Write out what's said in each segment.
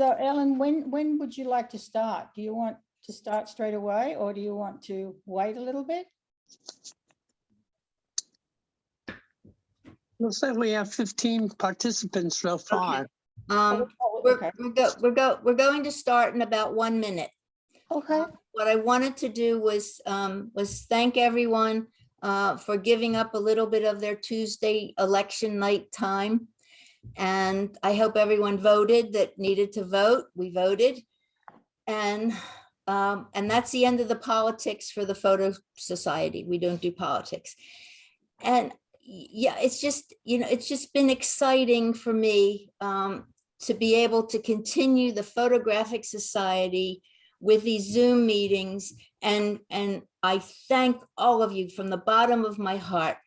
So Ellen, when would you like to start? Do you want to start straight away, or do you want to wait a little bit? Looks like we have 15 participants so far. Okay. We're going to start in about 1 minute. Okay. What I wanted to do was thank everyone for giving up a little bit of their Tuesday election night time. And I hope everyone voted that needed to vote. We voted. And that's the end of the politics for the Photo Society. We don't do politics. And yeah, it's just, it's just been exciting for me to be able to continue the Photographic Society with these Zoom meetings. And I thank all of you from the bottom of my heart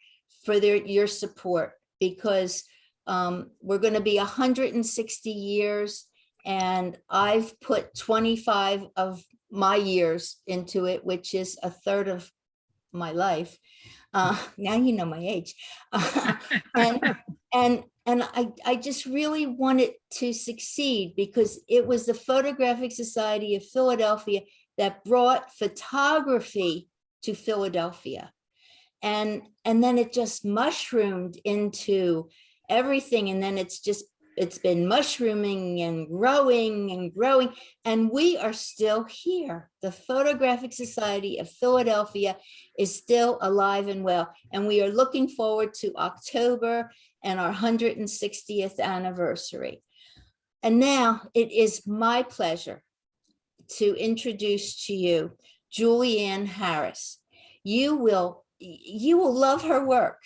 for your support, because we're going to be 160 years, and I've put 25 of my years into it, which is a third of my life. Now you know my age. And I just really wanted to succeed, because it was the Photographic Society of Philadelphia that brought photography to Philadelphia. And then it just mushroomed into everything. And then it's been mushrooming and growing, and we are still here. The Photographic Society of Philadelphia is still alive and well, and we are looking forward to October and our 160th anniversary. And now it is my pleasure to introduce to you Julieanne Harris. You will love her work.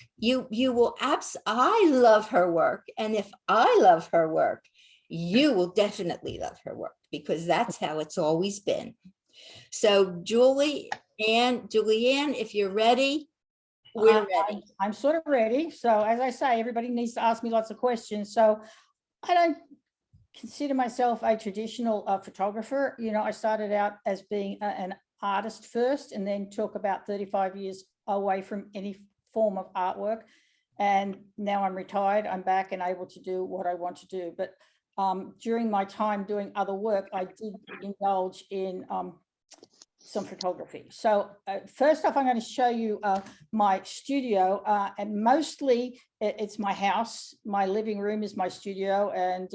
I love her work. And if I love her work, you will definitely love her work, because that's how it's always been. So Julieanne, if you're ready, we're ready. I'm sort of ready. So as I say, everybody needs to ask me lots of questions. So I don't consider myself a traditional photographer. I started out as being an artist first, and then took about 35 years away from any form of artwork. And now I'm retired, I'm back and able to do what I want to do. But during my time doing other work, I did indulge in some photography. So first off, I'm going to show you my studio, and mostly it's my house. My living room is my studio, and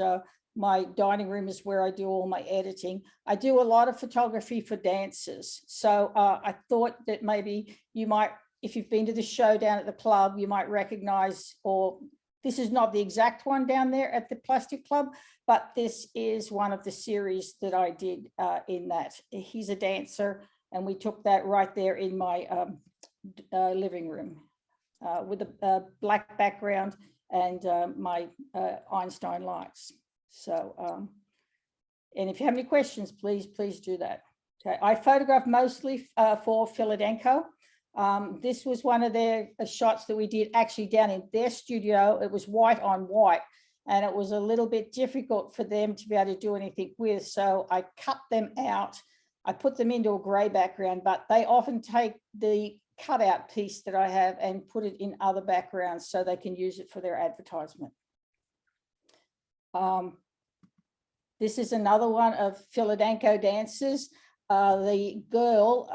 my dining room is where I do all my editing. I do a lot of photography for dancers. So I thought that maybe you might, if you've been to the show down at the club, you might recognize, or this is not the exact one down there at the Plastic Club, but this is one of the series that I did in that. He's a dancer, and we took that right there in my living room with a black background and my Einstein lights. So, and if you have any questions, please do that. Okay, I photographed mostly for Philadelphia. This was one of their shots that we did actually down in their studio. It was white on white, and it was a little bit difficult for them to be able to do anything with. So I cut them out. I put them into a gray background, but they often take the cutout piece that I have and put it in other backgrounds so they can use it for their advertisement. This is another one of Philadelphia dancers. The girl,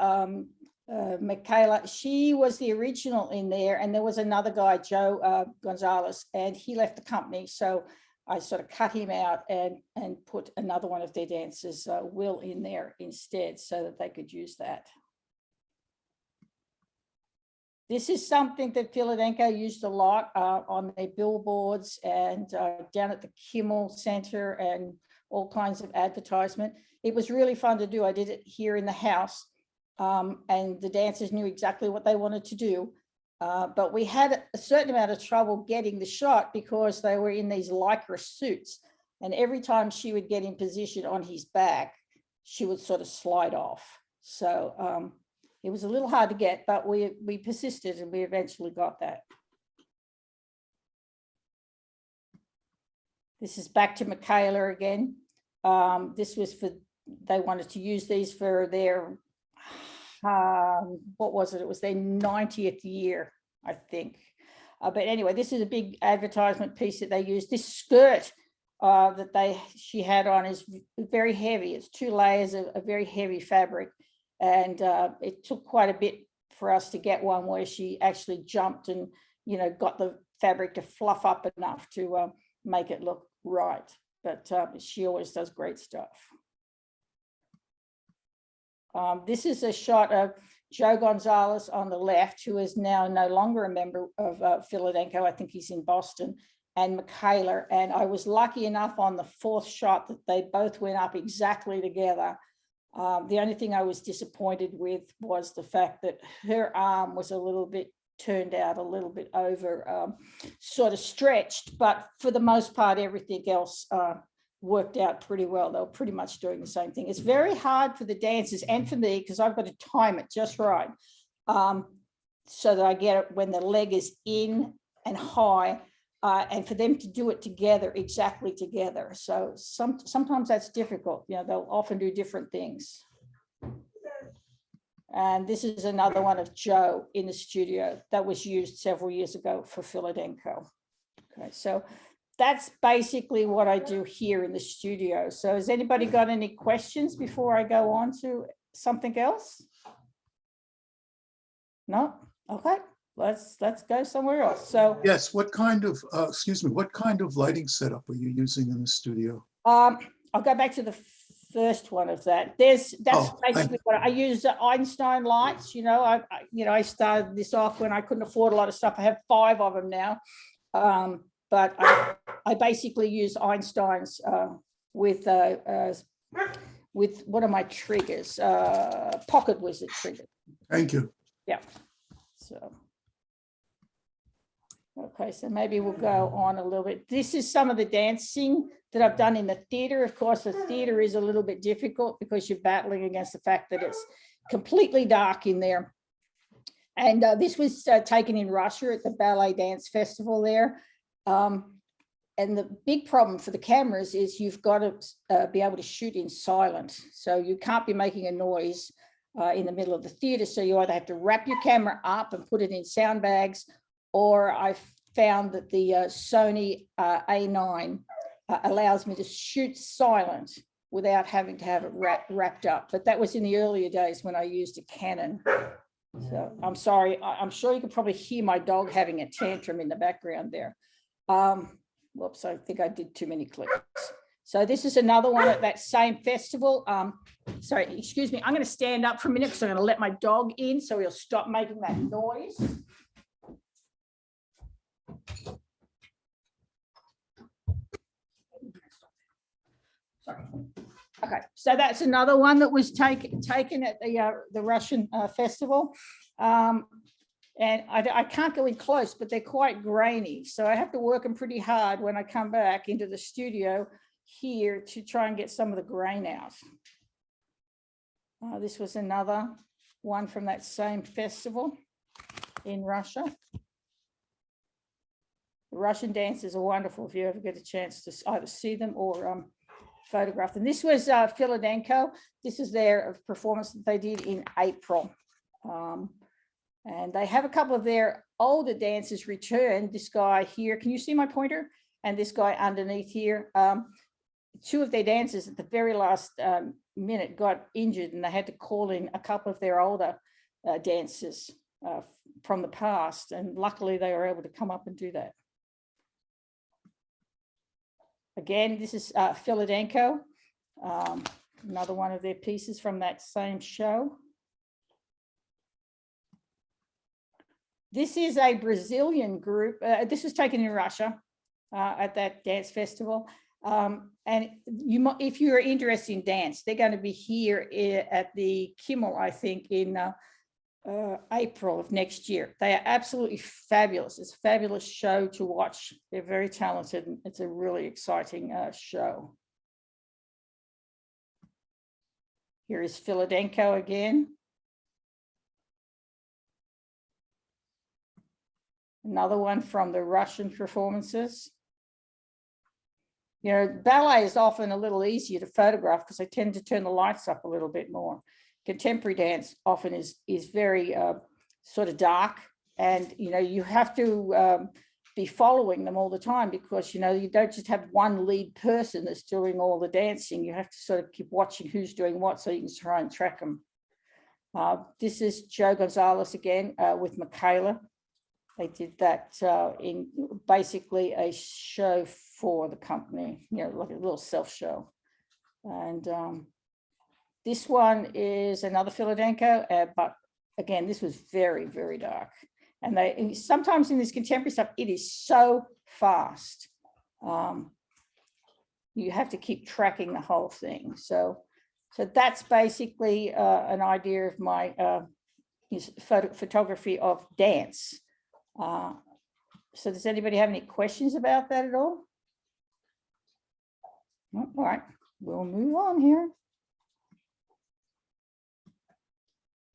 Michaela, she was the original in there, and there was another guy, Joe Gonzalez, and he left the company. So I sort of cut him out and put another one of their dancers, Will, in there instead, so that they could use that. This is something that Philadelphia used a lot on their billboards and down at the Kimmel Center and all kinds of advertisement. It was really fun to do. I did it here in the house, and the dancers knew exactly what they wanted to do. But we had a certain amount of trouble getting the shot because they were in these Lycra suits. And every time she would get in position on his back, she would sort of slide off. So it was a little hard to get, but we persisted and we eventually got that. This is back to Michaela again. This was for, they wanted to use these for their, what was it? It was their 90th year, I think. But anyway, this is a big advertisement piece that they used. This skirt that she had on is very heavy. It's 2 layers of a very heavy fabric. And it took quite a bit for us to get one where she actually jumped and, got the fabric to fluff up enough to make it look right. But she always does great stuff. This is a shot of Joe Gonzalez on the left, who is now no longer a member of Philadelphia. I think he's in Boston, and Michaela. And I was lucky enough on the 4th shot that they both went up exactly together. The only thing I was disappointed with was the fact that her arm was a little bit turned out a little bit over, sort of stretched, but for the most part, everything else worked out pretty well. They were pretty much doing the same thing. It's very hard for the dancers and for me, because I've got to time it just right, so that I get it when the leg is in and high, and for them to do it together, exactly together. So sometimes that's difficult. They'll often do different things. And this is another one of Joe in the studio that was used several years ago for Philadelphia. Okay, so that's basically what I do here in the studio. So has anybody got any questions before I go on to something else? No? Okay, let's go somewhere else. So yes, what kind of, what kind of lighting setup are you using in the studio? I'll go back to the first one of that. That's Oh, basically what I use. Einstein lights. I started this off when I couldn't afford a lot of stuff. I have 5 of them now, but I basically use Einsteins with what are my triggers? Pocket Wizard triggers. Thank you. Yeah. So. Okay, so maybe we'll go on a little bit. This is some of the dancing that I've done in the theater. Of course, the theater is a little bit difficult because you're battling against the fact that it's completely dark in there. And this was taken in Russia at the Ballet Dance Festival there. And the big problem for the cameras is you've got to be able to shoot in silent. So you can't be making a noise in the middle of the theater. So you either have to wrap your camera up and put it in sound bags, or I found that the Sony A9 allows me to shoot silent without having to have it wrapped up. But that was in the earlier days when I used a Canon. So I'm sorry, I'm sure you could probably hear my dog having a tantrum in the background there. Whoops, I think I did too many clicks. So this is another one at that same festival. Sorry, excuse me, I'm going to stand up for a minute because I'm going to let my dog in so he'll stop making that noise. Sorry. Okay, so that's another one that was taken at the Russian festival. And I can't go in close, but they're quite grainy. So I have to work them pretty hard when I come back into the studio here to try and get some of the grain out. This was another one from that same festival in Russia. The Russian dancers are wonderful if you ever get a chance to either see them or photograph them. This was Philadelphia. This is their performance that they did in April. And they have a couple of their older dancers return. This guy here, can you see my pointer? And this guy underneath here. 2 of their dancers at the very last minute got injured, and they had to call in a couple of their older dancers from the past. And luckily they were able to come up and do that. Again, this is Philadelphia, another one of their pieces from that same show. This is a Brazilian group. This was taken in Russia at that dance festival. And if you're interested in dance, they're going to be here at the Kimmel, I think, in April of next year. They are absolutely fabulous. It's a fabulous show to watch. They're very talented. And it's a really exciting show. Here is Philadelphia again. Another one from the Russian performances. Ballet is often a little easier to photograph because they tend to turn the lights up a little bit more. Contemporary dance often is very sort of dark, and you have to be following them all the time, because, you know, you don't just have one lead person that's doing all the dancing. You have to sort of keep watching who's doing what so you can try and track them. This is Joe Gonzalez again with Michaela. They did that in basically a show for the company, you know, like a little self show. And this one is another Philadelphia, but again, this was very, very dark. And they sometimes in this contemporary stuff, it is so fast. You have to keep tracking the whole thing. So that's basically an idea of my photography of dance. So does anybody have any questions about that at all? No? All right, we'll move on here.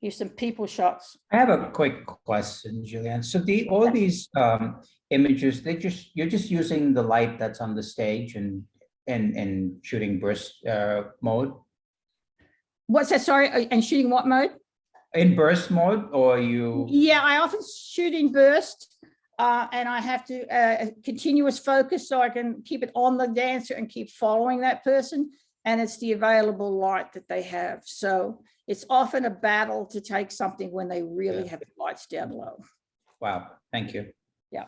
Here's some people shots. I have a quick question, Julieanne. So all these images, you're just using the light that's on the stage and shooting burst mode? What's that? Sorry, and shooting what mode? In burst mode, or you? Yeah, I often shoot in burst, and I have to continuous focus so I can keep it on the dancer and keep following that person. And it's the available light that they have. So it's often a battle to take something when they really have the lights down low. Wow, thank you. Yeah.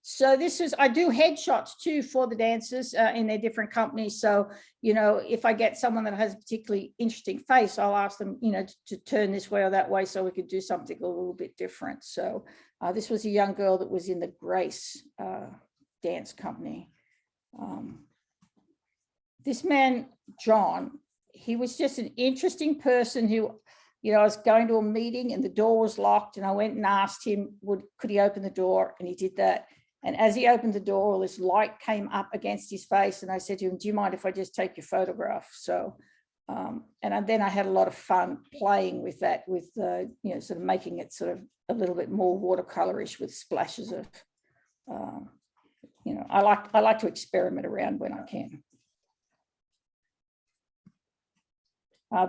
So this is, I do headshots too for the dancers in their different companies. So, you know, if I get someone that has a particularly interesting face, I'll ask them, you know, to turn this way or that way so we could do something a little bit different. So this was a young girl that was in the Grace dance company. This man, John, he was just an interesting person who, you know, I was going to a meeting and the door was locked and I went and asked him, could he open the door? And he did that. And as he opened the door, all this light came up against his face. And I said to him, do you mind if I just take your photograph? So, and then I had a lot of fun playing with that, with, you know, sort of making it sort of a little bit more watercolorish with splashes of, you know, I like to experiment around when I can.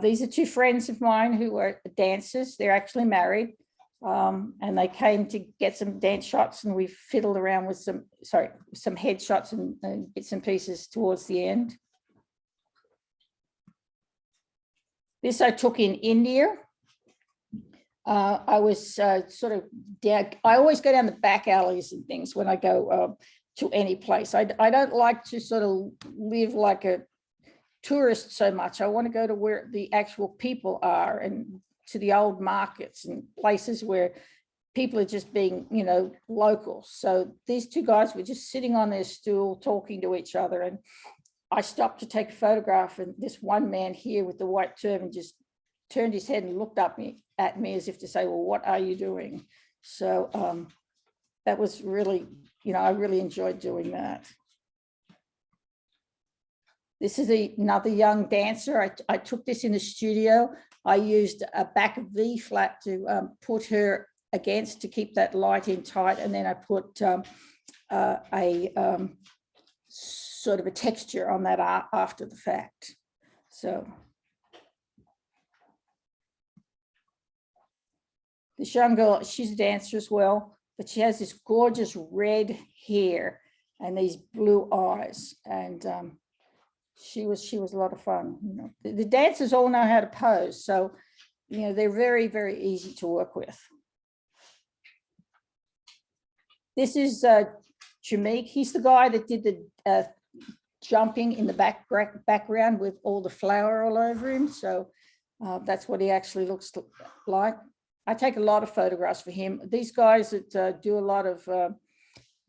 These are two friends of mine who are dancers. They're actually married. And they came to get some dance shots, and we fiddled around with some headshots and bits and pieces towards the end. This I took in India. I was sort of down, I always go down the back alleys and things when I go to any place. I don't like to sort of live like a tourist so much. I want to go to where the actual people are, and to the old markets and places where people are just being, you know, local. So these two guys were just sitting on their stool talking to each other, and I stopped to take a photograph, and this one man here with the white turban just turned his head and looked up at me as if to say, well, what are you doing? So that was really, you know, I really enjoyed doing that. This is another young dancer. I took this in the studio. I used a back V flat to put her against to keep that light in tight. And then I put a sort of a texture on that after the fact. So this young girl, she's a dancer as well, but she has this gorgeous red hair and these blue eyes. And she was a lot of fun. You know, the dancers all know how to pose, so you know they're very, very easy to work with. This is Jamik. He's the guy that did the jumping in the background with all the flour all over him. So that's what he actually looks like. I take a lot of photographs for him. These guys that do a lot of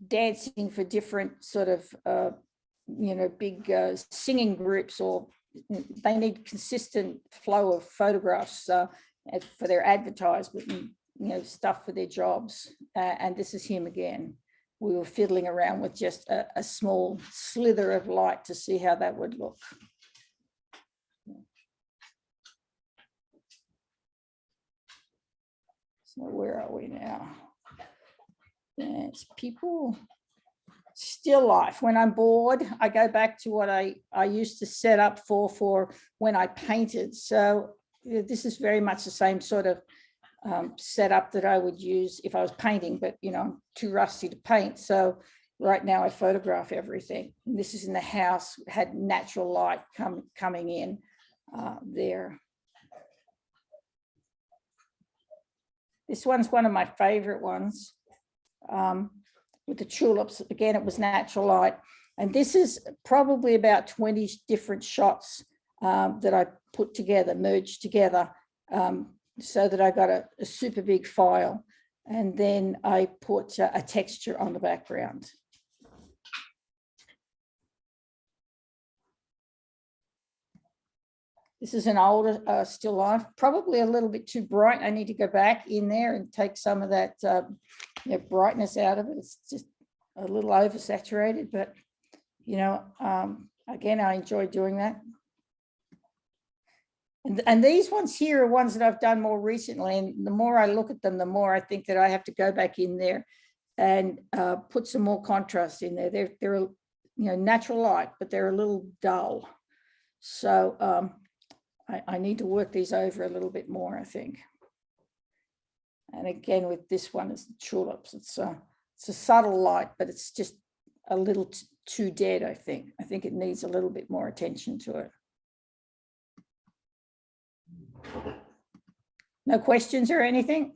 dancing for different sort of you know, big singing groups, or they need consistent flow of photographs for their advertisement, and, you know, stuff for their jobs. And this is him again. We were fiddling around with just a small slither of light to see how that would look. So where are we now? It's people. Still life. When I'm bored, I go back to what I used to set up for when I painted. So this is very much the same sort of setup that I would use if I was painting, but you know, I'm too rusty to paint. So right now I photograph everything. And this is in the house, had natural light coming in there. This one's one of my favorite ones with the tulips. Again, it was natural light. And this is probably about 20 different shots that I put together, merged together, so that I got a super big file. And then I put a texture on the background. This is an older still life, probably a little bit too bright. I need to go back in there and take some of that brightness out of it. It's just a little oversaturated, but you know, again, I enjoy doing that. And these ones here are ones that I've done more recently. And the more I look at them, the more I think that I have to go back in there and put some more contrast in there. They're you know, natural light, but they're a little dull. So I need to work these over a little bit more, I think. And again, with this one, it's the tulips. It's a subtle light, but it's just a little too dead, I think. I think it needs a little bit more attention to it. No questions or anything?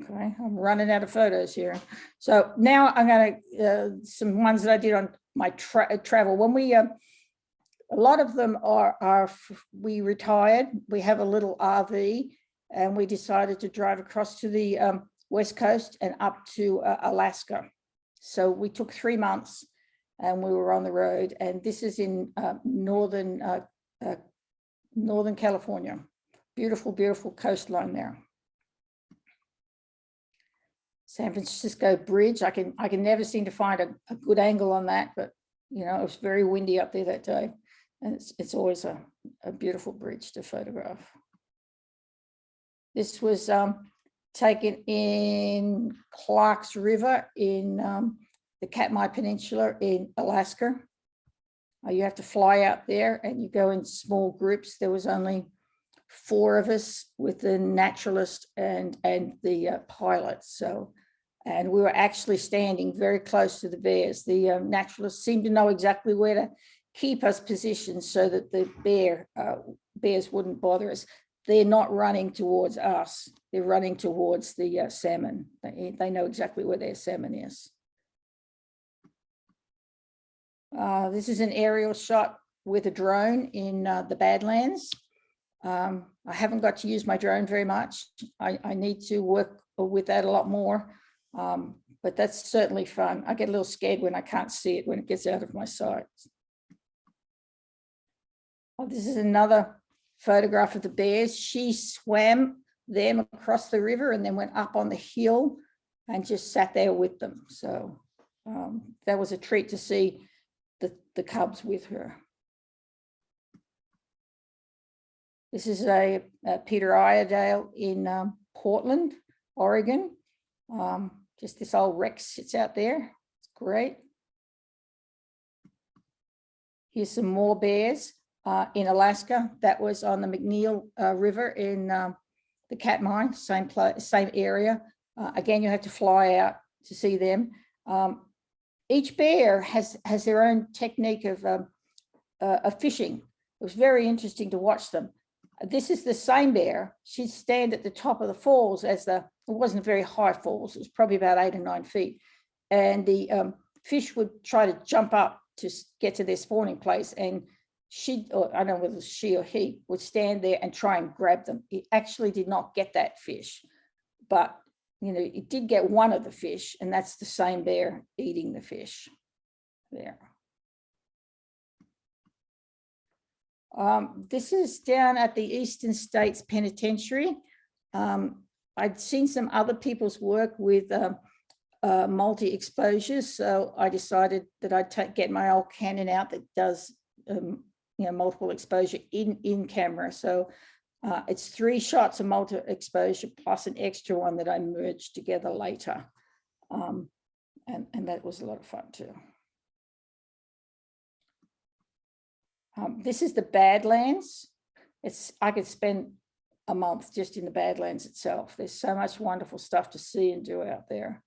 Okay, I'm running out of photos here. So now I'm going to, some ones that I did on my travel. When we, a lot of them we retired. We have a little RV and we decided to drive across to the West Coast and up to Alaska. So we took 3 months and we were on the road, and this is in Northern California. Beautiful, beautiful coastline there. San Francisco Bridge. I can never seem to find a good angle on that, but you know, it was very windy up there that day. And it's always a beautiful bridge to photograph. This was taken in Clark's River in the Katmai Peninsula in Alaska. You have to fly out there and you go in small groups. There was only 4 of us with the naturalist and the pilot. So, and we were actually standing very close to the bears. The naturalist seemed to know exactly where to keep us positioned so that the bears wouldn't bother us. They're not running towards us. They're running towards the salmon. They know exactly where their salmon is. This is an aerial shot with a drone in the Badlands. I haven't got to use my drone very much. I need to work with that a lot more, but that's certainly fun. I get a little scared when I can't see it when it gets out of my sight. Oh, this is another photograph of the bears. She swam them across the river and then went up on the hill and just sat there with them. So that was a treat to see the cubs with her. This is a Peter Iredale in Portland, Oregon. Just this old wreck sits out there. It's great. Here's some more bears in Alaska. That was on the McNeil River in the Katmai, same area. Again, you have to fly out to see them. Each bear has their own technique of fishing. It was very interesting to watch them. This is the same bear. She'd stand at the top of the falls as it wasn't very high falls. It was probably about 8 or 9 feet. And the fish would try to jump up to get to their spawning place. And or I don't know whether it was she or he, would stand there and try and grab them. It actually did not get that fish, but you know, it did get one of the fish, and that's the same bear eating the fish there. This is down at the Eastern States Penitentiary. I'd seen some other people's work with multi-exposures, so I decided that I'd get my old Canon out that does you know, multiple exposure in camera. So it's 3 shots of multi-exposure plus an extra one that I merged together later. And that was a lot of fun too. This is the Badlands. I could spend a month just in the Badlands itself. There's so much wonderful stuff to see and do out there.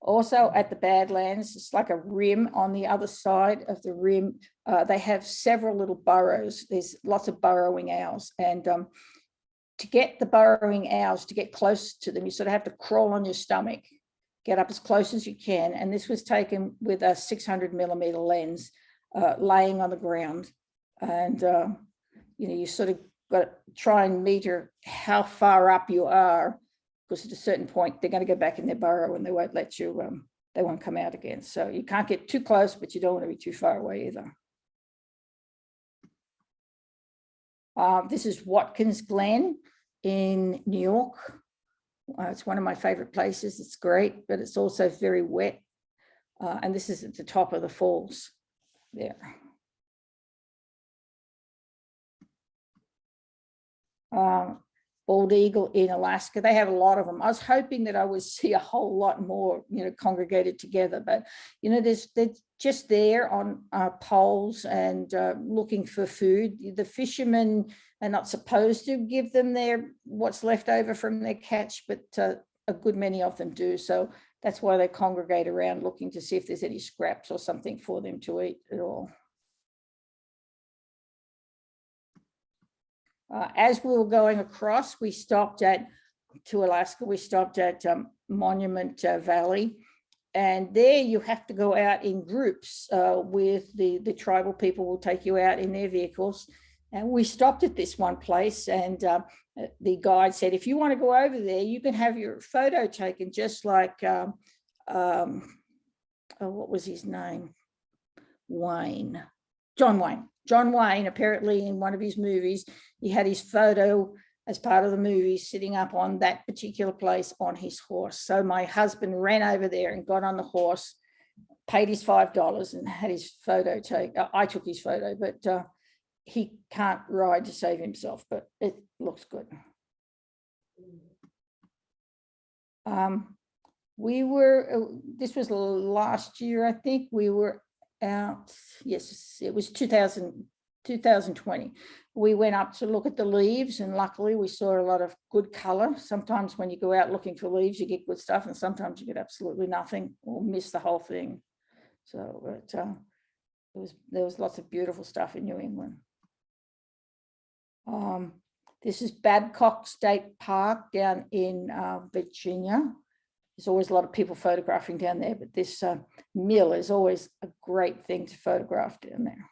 Also at the Badlands, it's like a rim on the other side of the rim. They have several little burrows. There's lots of burrowing owls. And to get the burrowing owls, to get close to them, you sort of have to crawl on your stomach, get up as close as you can. And this was taken with a 600mm lens, laying on the ground. And, you sort of got to try and meter how far up you are, because at a certain point, they're going to go back in their burrow and they won't let you, they won't come out again. So you can't get too close, but you don't want to be too far away either. This is Watkins Glen in New York. It's one of my favorite places. It's great, but it's also very wet. And this is at the top of the falls there. Bald eagle in Alaska. They have a lot of them. I was hoping that I would see a whole lot more, congregated together, but, they're just there on poles and looking for food. The fishermen are not supposed to give them what's left over from their catch, but a good many of them do. So that's why they congregate around looking to see if there's any scraps or something for them to eat at all. As we were going across, we stopped to Alaska, we stopped at Monument Valley. And there you have to go out in groups with the tribal people will take you out in their vehicles. And we stopped at this one place and the guide said, if you want to go over there, you can have your photo taken just like, what was his name? John Wayne, apparently in one of his movies, he had his photo as part of the movie sitting up on that particular place on his horse. So my husband ran over there and got on the horse, paid his $5 and had his photo taken. I took his photo, but he can't ride to save himself, but it looks good. This was last year, I think, we were out, yes, it was 2020. We went up to look at the leaves and luckily we saw a lot of good color. Sometimes when you go out looking for leaves, you get good stuff and sometimes you get absolutely nothing or miss the whole thing. So there was lots of beautiful stuff in New England. This is Babcock State Park down in Virginia. There's always a lot of people photographing down there, but this mill is always a great thing to photograph down there.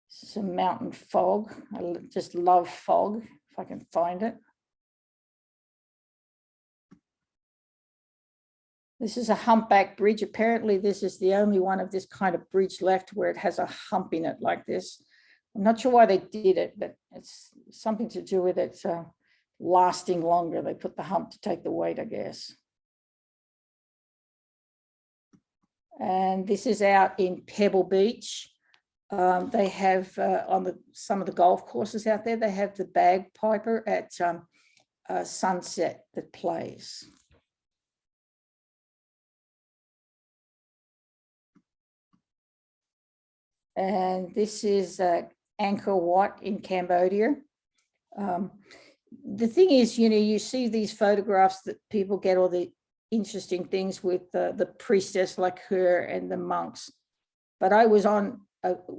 Some mountain fog. I just love fog, if I can find it. This is a humpback bridge. Apparently this is the only one of this kind of bridge left where it has a hump in it like this. I'm not sure why they did it, but it's something to do with it lasting longer. They put the hump to take the weight, I guess. And this is out in Pebble Beach. They have on some of the golf courses out there, they have the bagpiper at sunset that plays. And this is Angkor Wat in Cambodia. The thing is, you see these photographs that people get all the interesting things with the priestess like her and the monks. But I was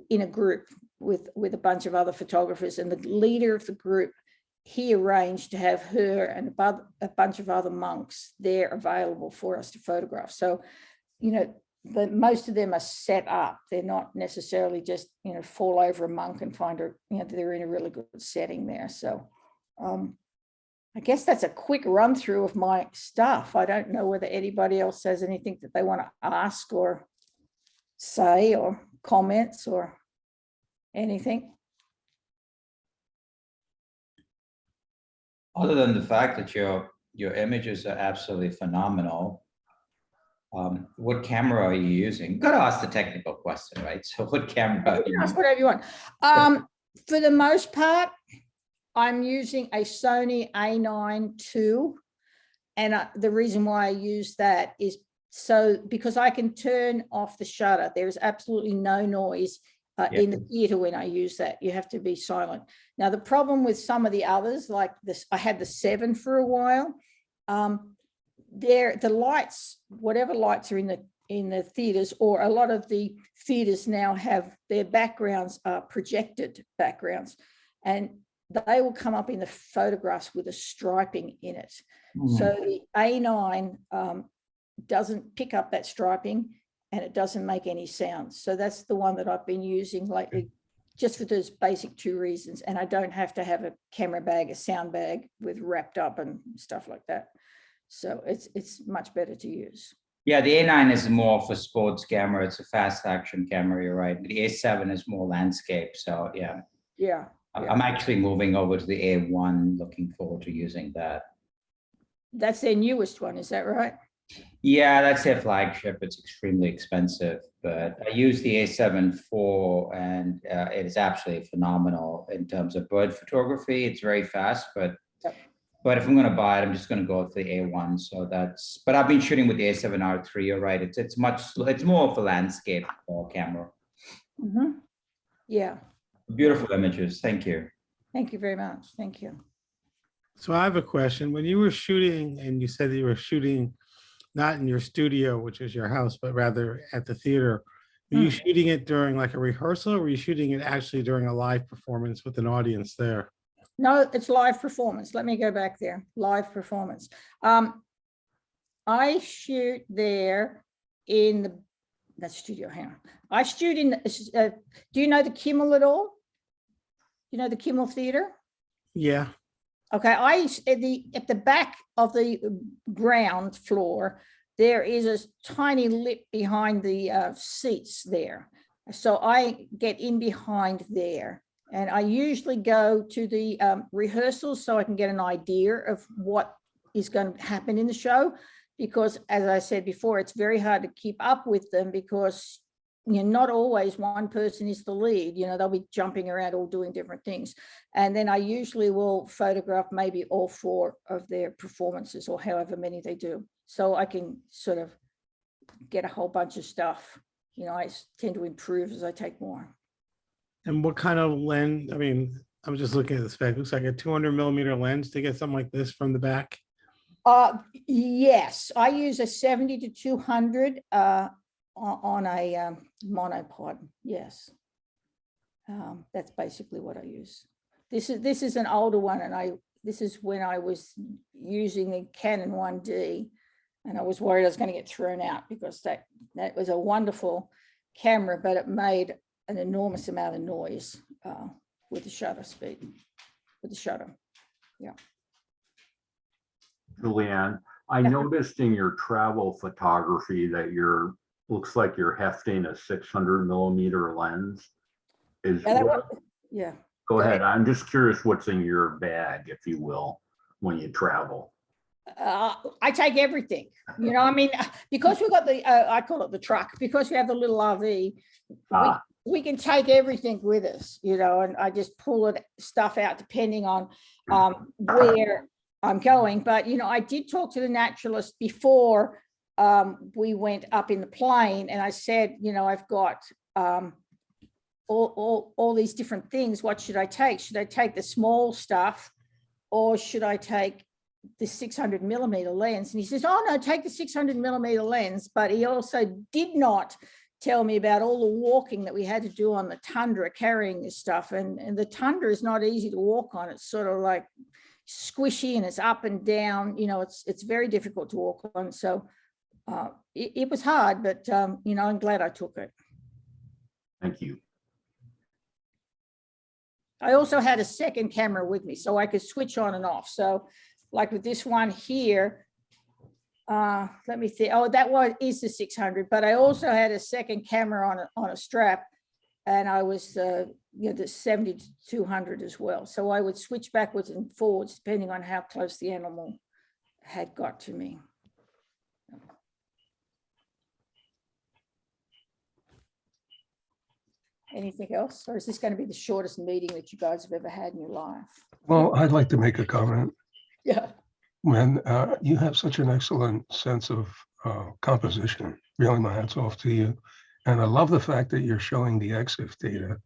in a group with a bunch of other photographers, and the leader of the group, he arranged to have her and a bunch of other monks there available for us to photograph. So, most of them are set up. They're not necessarily just, fall over a monk and find her, they're in a really good setting there. So I guess that's a quick run through of my stuff. I don't know whether anybody else has anything that they want to ask or say or comments or anything. Other than the fact that your images are absolutely phenomenal, what camera are you using? Got to ask the technical question, right? So what camera are you Ask using? whatever you want. For the most part, I'm using a Sony A9 II. And the reason why I use that is so because I can turn off the shutter, there is absolutely no noise in the theater when I use that. You have to be silent. Now, the problem with some of the others, like this, I had the 7 for a while. The lights, whatever lights are in the theaters, or a lot of the theaters now have their backgrounds are projected backgrounds, and they will come up in the photographs with a striping in it. So the A9 doesn't pick up that striping, and it doesn't make any sounds. So that's the one that I've been using lately, just for those basic 2 reasons. And I don't have to have a camera bag, a sound bag with wrapped up and stuff like that. So it's much better to use. Yeah, the A9 is more for sports camera. It's a fast action camera, you're right. The A7 is more landscape. So yeah. Yeah. I'm actually moving over to the A1, looking forward to using that. That's their newest one, is that right? Yeah, that's their flagship. It's extremely expensive, but I use the A7 IV, and it is absolutely phenomenal in terms of bird photography. It's very fast, but if I'm going to buy it, I'm just going to go with the A1. So that's. But I've been shooting with the A7R3. You're right. It's more of a landscape camera. Mm-hmm. Yeah. Beautiful images. Thank you. Thank you very much. Thank you. So I have a question. When you were shooting, and you said that you were shooting not in your studio, which is your house, but rather at the theater, were you shooting it during like a rehearsal, or were you shooting it actually during a live performance with an audience there? No, it's live performance. Let me go back there. Live performance. I shoot there in that studio. Hang on. I shoot in. Do you know the Kimmel at all? You know the Kimmel Theater? Yeah. Okay. At the back of the ground floor, there is a tiny lip behind the seats there. So I get in behind there. And I usually go to the rehearsals so I can get an idea of what is going to happen in the show. Because as I said before, it's very hard to keep up with them because not always one person is the lead. They'll be jumping around all doing different things. And then I usually will photograph maybe all 4 of their performances or however many they do. So I can sort of get a whole bunch of stuff. I tend to improve as I take more. And what kind of lens? I mean, I'm just looking at the spec. It looks like a 200 millimeter lens to get something like this from the back. Yes, I use a 70 to 200 on a monopod. Yes, that's basically what I use. This is an older one, and this is when I was using the Canon 1D, and I was worried I was going to get thrown out because that was a wonderful camera, but it made an enormous amount of noise with the shutter speed, with the shutter. Yeah. Julieanne, I noticed in your travel photography that looks like you're hefting a 600 millimeter lens. Yeah. Go ahead. I'm just curious what's in your bag, if you will, when you travel. I take everything, I mean, because we've got I call it the truck, because we have the little RV, we can take everything with us, and I just pull stuff out depending on where I'm going. But, I did talk to the naturalist before we went up in the plane, and I said, I've got all these different things. What should I take? Should I take the small stuff, or should I take the 600 millimeter lens? And he says, oh no, take the 600 millimeter lens. But he also did not tell me about all the walking that we had to do on the tundra carrying this stuff. And the tundra is not easy to walk on. It's sort of like squishy and it's up and down, it's very difficult to walk on. So it was hard, but I'm glad I took it. Thank you. I also had a second camera with me so I could switch on and off. So like with this one here, let me think. Oh, that one is the 600, but I also had a second camera on a strap, and I was the 70 to 200 as well. So I would switch backwards and forwards depending on how close the animal had got to me. Anything else, or is this going to be the shortest meeting that you guys have ever had in your life? Well, I'd like to make a comment. Yeah. When you have such an excellent sense of composition. Really, my hat's off to you. And I love the fact that you're showing the EXIF data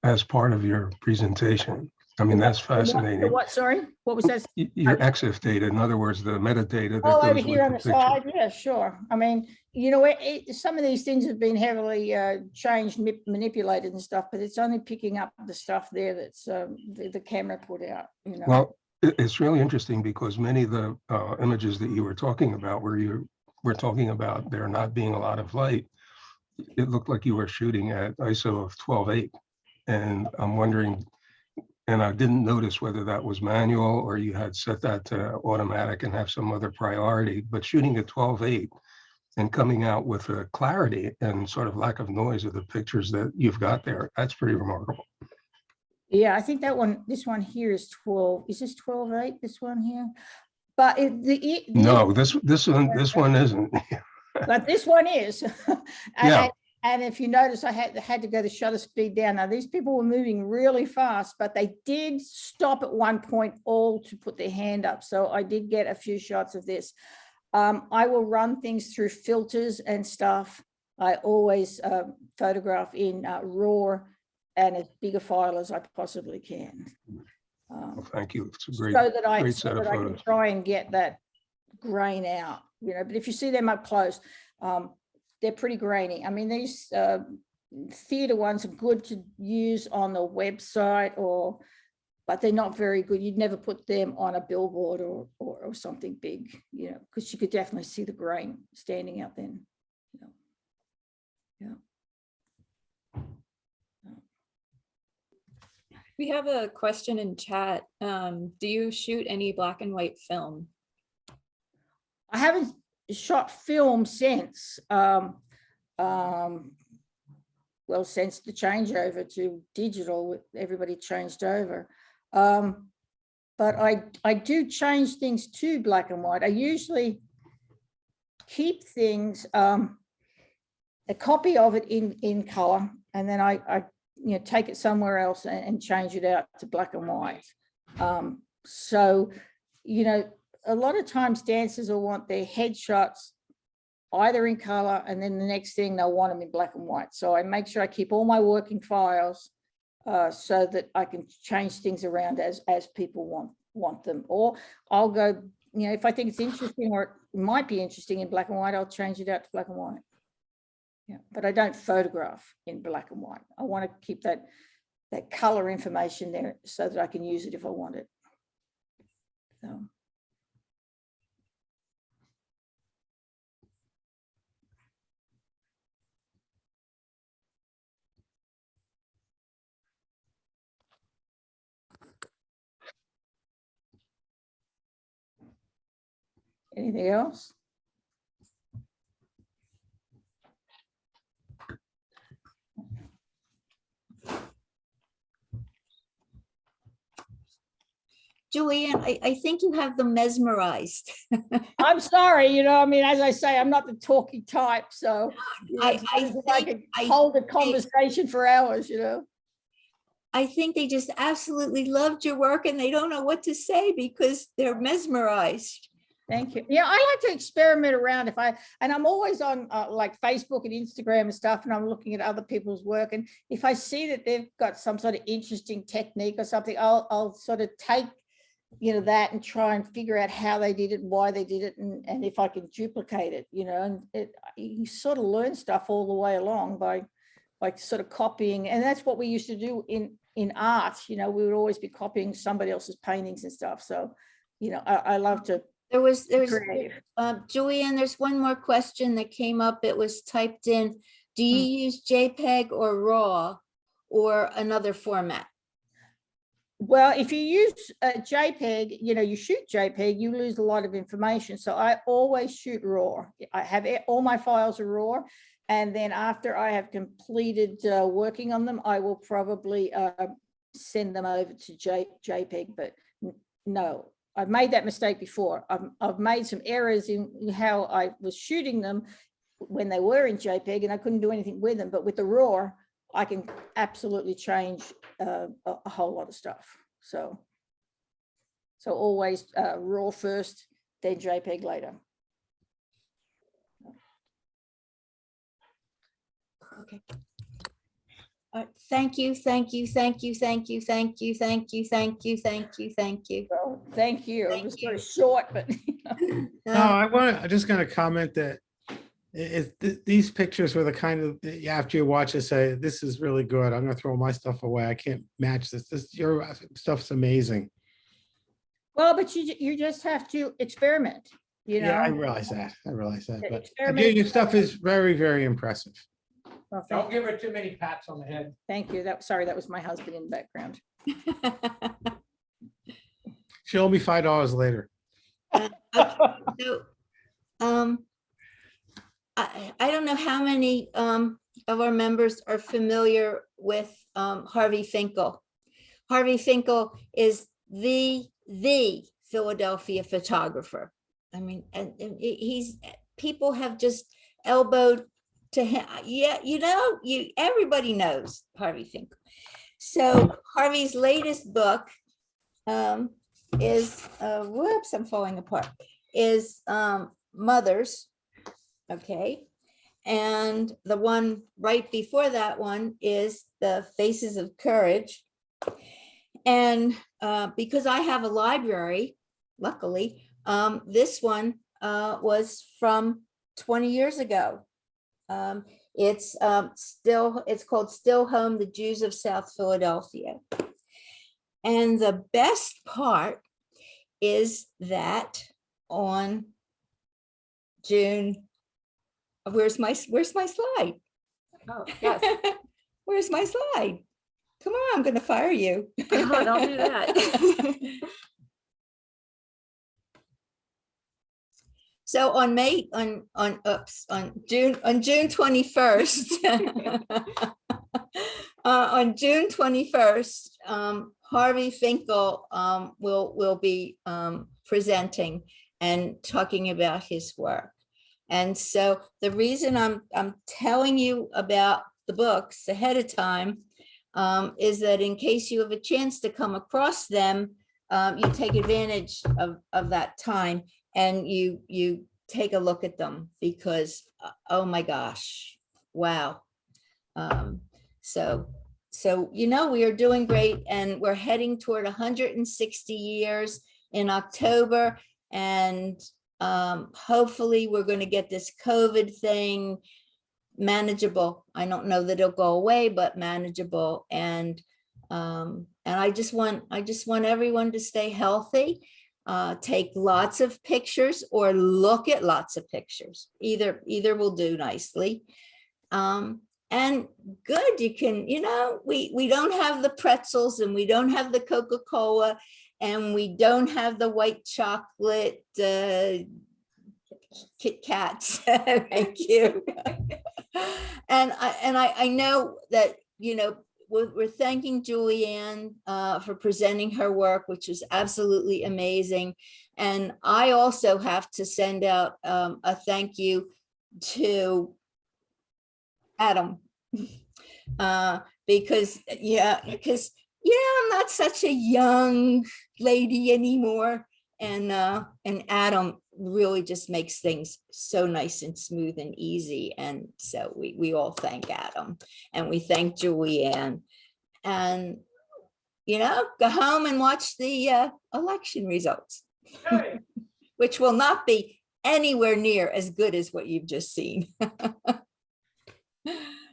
as part of your presentation. I mean, that's fascinating. What, sorry, what was that? Your EXIF data, in other words, the metadata that Oh, over goes here on with the the picture. side, yeah, sure. I mean, you know, some of these things have been heavily changed, manipulated and stuff, but it's only picking up the stuff there that's the camera put out, you know. Well, it's really interesting because many of the images that you were talking about, where you were talking about there not being a lot of light, it looked like you were shooting at ISO of 12.8. And I'm wondering, and I didn't notice whether that was manual or you had set that to automatic and have some other priority, but shooting at 12.8 and coming out with a clarity and sort of lack of noise of the pictures that you've got there, that's pretty remarkable. Yeah, I think that one, this one here is 12. Is this 12.8, this one here? But No, this one isn't. but this one is. Yeah. And if you notice, I had to go the shutter speed down. Now, these people were moving really fast, but they did stop at one point all to put their hand up. So I did get a few shots of this. I will run things through filters and stuff. I always photograph in RAW and as big a file as I possibly can. Well, thank you. It's a great, So that I great set of can photos. try and get that grain out, you know, but if you see them up close, they're pretty grainy. I mean, these theater ones are good to use on the website, but they're not very good. You'd never put them on a billboard or something big, you know, because you could definitely see the grain standing out then. Yeah. We have a question in chat. Do you shoot any black and white film? I haven't shot film since, well, since the changeover to digital, everybody changed over. But I do change things to black and white. I usually keep things, a copy of it in color, and then I you know, take it somewhere else and change it out to black and white. So, you know, a lot of times dancers will want their headshots either in color, and then the next thing they'll want them in black and white. So I make sure I keep all my working files so that I can change things around as people want them. Or I'll go, you know, if I think it's interesting or it might be interesting in black and white, I'll change it out to black and white. Yeah, but I don't photograph in black and white. I want to keep that color information there so that I can use it if I want it. So. Anything else? Julieanne, I think you have them mesmerized. I'm sorry, you know, I mean, as I say, I'm not the talky type, so you know, I could hold a conversation for hours, you know. I think they just absolutely loved your work and they don't know what to say because they're mesmerized. Thank you. Yeah, I like to experiment around and I'm always on like Facebook and Instagram and stuff, and I'm looking at other people's work. And if I see that they've got some sort of interesting technique or something, I'll sort of take, you know, that and try and figure out how they did it, why they did it, and if I can duplicate it, you know. And you sort of learn stuff all the way along by sort of copying. And that's what we used to do in art. You know, we would always be copying somebody else's paintings and stuff. So, you know, I love to. There's creative. Julieanne, there's one more question that came up. It was typed in. Do you use JPEG or RAW or another format? Well, if you use JPEG, you know, you shoot JPEG, you lose a lot of information. So I always shoot RAW. I have all my files are RAW. And then after I have completed working on them, I will probably send them over to JPEG. But no, I've made that mistake before. I've made some errors in how I was shooting them when they were in JPEG, and I couldn't do anything with them. But with the RAW, I can absolutely change a whole lot of stuff. So always RAW first, then JPEG later. Okay. Thank you, thank you, thank you, thank you, thank you, thank you, thank you, thank you, thank you. Well, thank you. It Thank was you. very short, but No, Um, I'm just gonna comment that these pictures were the kind of, after you watch it, say, this is really good. I'm gonna throw my stuff away. I can't match this. Your stuff's amazing. well, but you just have to experiment, you Yeah, I know? realize that. I realize that, but Experiment. your stuff is very, very impressive. Well, Don't give her too many pats on the head. thank you. Sorry, that was my husband in the background. She'll owe me $5 later. So, I don't know how many of our members are familiar with Harvey Finkel. Harvey Finkel is the Philadelphia photographer. I mean, and people have just elbowed to him. Yeah, everybody knows Harvey Finkel. So Harvey's latest book is, whoops, I'm falling apart, is Mothers. Okay. And the one right before that one is The Faces of Courage. And because I have a library, luckily, this one was from 20 years ago. It's called Still Home, The Jews of South Philadelphia. And the best part is that on June, where's my slide? Oh, yes. Where's my slide? Come on, I'm gonna fire you. Oh, don't do that. So on June 21st, on June 21st, Harvey Finkel will be presenting and talking about his work. And so the reason I'm telling you about the books ahead of time is that in case you have a chance to come across them, you take advantage of that time and you take a look at them, because oh my gosh, wow. So we are doing great, and we're heading toward 160 years in October, and hopefully we're going to get this COVID thing manageable. I don't know that it'll go away, but manageable. And I just want everyone to stay healthy, take lots of pictures or look at lots of pictures. Either will do nicely. And good, you can, we don't have the pretzels, and we don't have the Coca-Cola, and we don't have the white chocolate Kit Kats. Thank you. And I know that, we're thanking Julieanne for presenting her work, which was absolutely amazing. And I also have to send out a thank you to Adam, because I'm not such a young lady anymore, and Adam really just makes things so nice and smooth and easy. And so we all thank Adam, and we thank Julieanne, and go home and watch the election results, which will not be anywhere near as good as what you've just seen.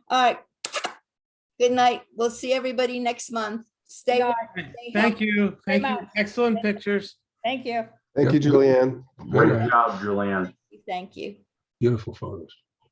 All right. Good night. We'll see everybody next month. Stay. Thank you. Thank you. Excellent pictures. Thank you. Thank you, Julianne. Great job, Julianne. Thank you. Beautiful photos.